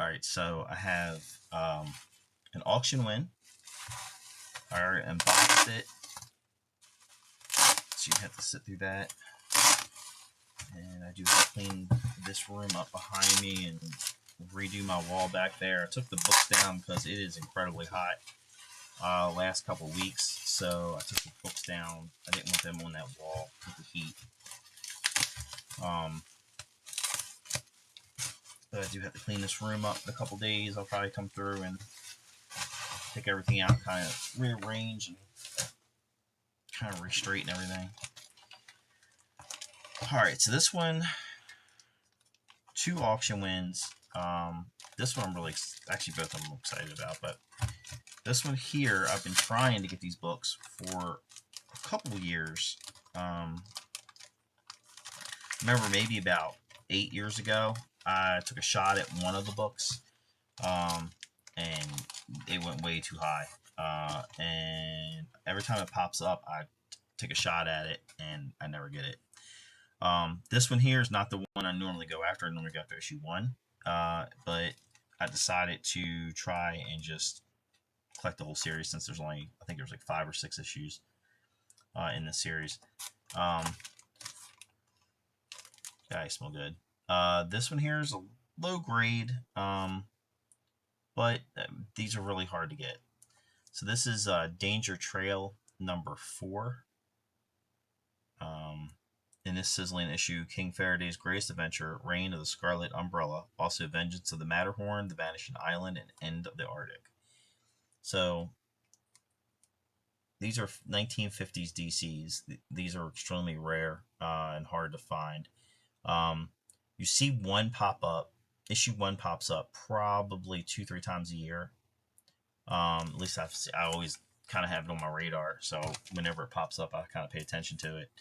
Alright, so I have an auction win. I already unboxed it. So you have to sit through that. And I do have to clean this room up behind me and redo my wall back there. I took the books down because it is incredibly hot last couple weeks. So I took the books down. I didn't want them on that wall with the heat. But I do have to clean this room up in a couple days. I'll probably come through and take everything out, kind of rearrange and kind of re-straighten everything. Alright, so this one, 2 auction wins. This one I'm really, actually both of them I'm excited about, but this one here, I've been trying to get these books for a couple years. Remember maybe about 8 years ago, I took a shot at one of the books, and it went way too high. And every time it pops up, I take a shot at it, and I never get it. This one here is not the one I normally go after. I normally go after issue 1, but I decided to try and just collect the whole series since there's only, I think there's like 5 or 6 issues in this series. Yeah, I smell good. This one here is a low grade, but these are really hard to get. So this is Danger Trail number 4. In this sizzling issue, King Faraday's greatest adventure, Reign of the Scarlet Umbrella, also Vengeance of the Matterhorn, The Vanishing Island, and End of the Arctic. So these are 1950s DCs. These are extremely rare and hard to find. You see one pop up. Issue 1 pops up probably 2-3 times a year. At least I always kind of have it on my radar. So whenever it pops up, I kind of pay attention to it.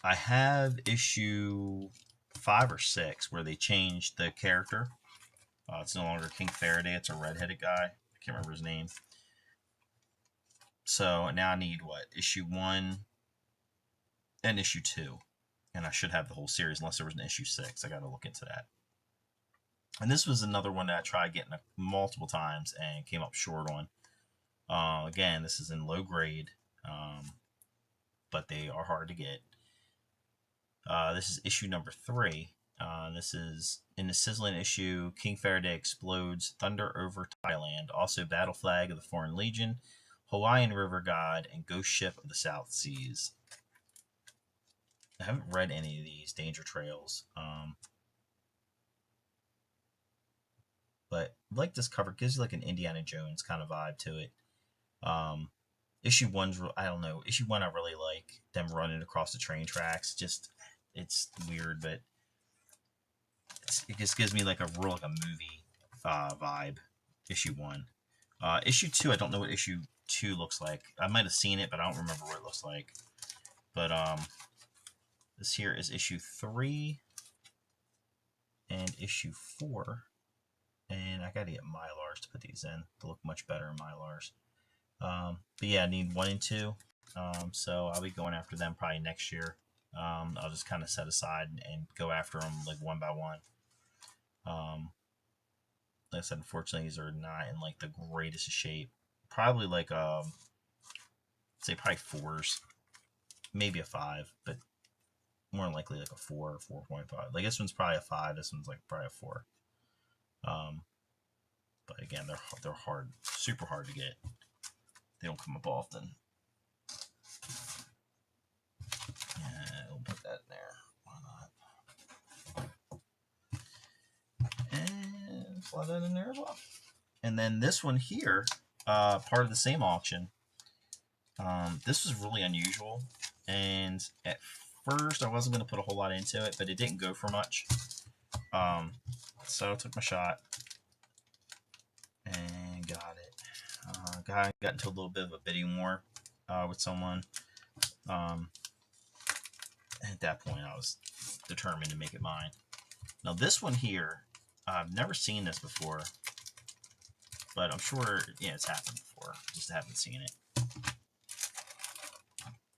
I have issue 5 or 6 where they changed the character. It's no longer King Faraday. It's a redheaded guy. I can't remember his name. So now I need what? Issue 1 and issue 2. And I should have the whole series unless there was an issue 6. I got to look into that. And this was another one that I tried getting multiple times and came up short on. Again, this is in low grade, but they are hard to get. This is issue number 3. This is in the sizzling issue, King Faraday explodes, Thunder over Thailand, also Battle Flag of the Foreign Legion, Hawaiian River God, and Ghost Ship of the South Seas. I haven't read any of these Danger Trails, but I like this cover. It gives you like an Indiana Jones kind of vibe to it. Issue 1's, I don't know. Issue 1 I really like them running across the train tracks. Just, it's weird, but it just gives me like a real like a movie vibe. Issue 1. Issue 2, I don't know what issue 2 looks like. I might have seen it, but I don't remember what it looks like. But this here is issue 3 and issue 4. And I gotta get Mylars to put these in to look much better in Mylars. But yeah, I need 1 and 2. So I'll be going after them probably next year. I'll just kind of set aside and go after them like one by one. Like I said, unfortunately, these are not in like the greatest of shape. Probably like say probably 4s, maybe a 5, but more than likely like a 4 or 4.5. Like this one's probably a 5. This one's like probably a 4. But again, they're hard, super hard to get. They don't come up often. Yeah, we'll put that in there. Why not? And slide that in there as well. And then this one here, part of the same auction. This was really unusual, and at first I wasn't going to put a whole lot into it, but it didn't go for much. So I took my shot and got it. Got into a little bit of a bidding war with someone. At that point, I was determined to make it mine. Now this one here, I've never seen this before, but I'm sure it's happened before. Just haven't seen it.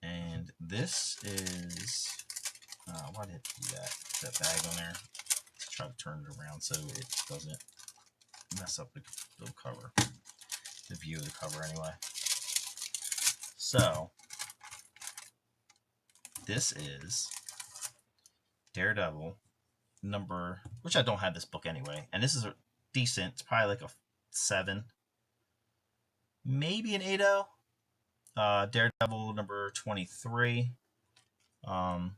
And this is why did it do that? That bag on there. Let's try to turn it around so it doesn't mess up the cover, the view of the cover anyway. So this is Daredevil number, which I don't have this book anyway, and this is a decent, it's probably like a 7, maybe an 8.0. Daredevil number 23. Got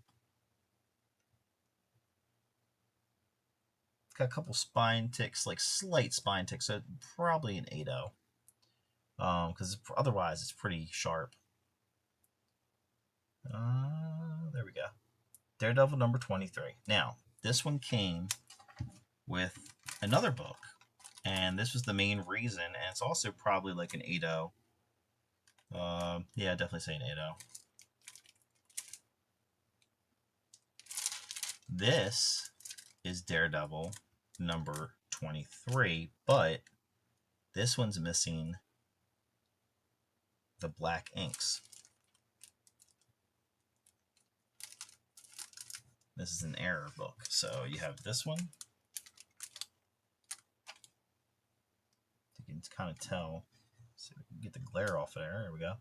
a couple spine ticks, like slight spine ticks, so probably an 8.0. Because otherwise it's pretty sharp. There we go. Daredevil number 23. Now, this one came with another book, and this was the main reason, and it's also probably like an 8.0. Yeah, definitely say an 8.0. This is Daredevil number 23, but this one's missing the black inks. This is an error book. So you have this one. You can kind of tell. So we can get the glare off of there. There we go.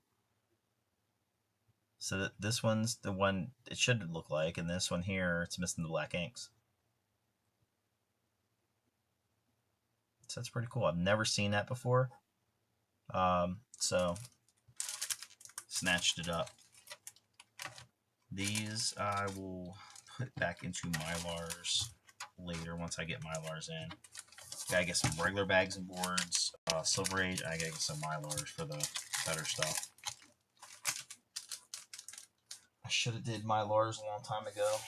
So this one's the one it should look like, and this one here, it's missing the black inks. So that's pretty cool. I've never seen that before. So snatched it up. These I will put back into Mylars later once I get Mylars in. Gotta get some regular bags and boards, Silver Age. I gotta get some Mylars for the better stuff. I should have did Mylars a long time ago.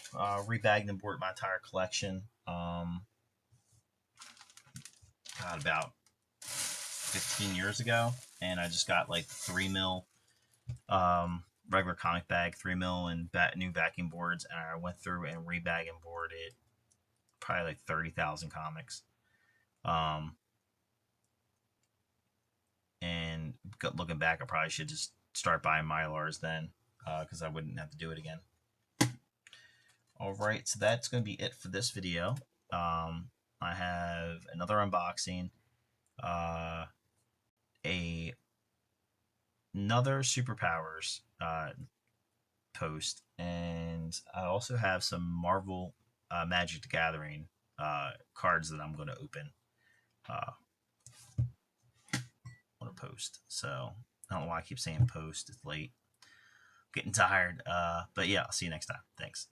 Rebagged and boarded my entire collection. God, about 15 years ago, and I just got like 3mm regular comic bag, 3mm and new backing boards, and I went through and rebag and boarded probably like 30,000 comics. And looking back, I probably should just start buying Mylars then, because I wouldn't have to do it again. Alright, so that's going to be it for this video. I have another unboxing, another Superpowers post, and I also have some Marvel Magic the Gathering cards that I'm going to open on a post. So I don't know why I keep saying post. It's late. Getting tired. But yeah, I'll see you next time. Thanks.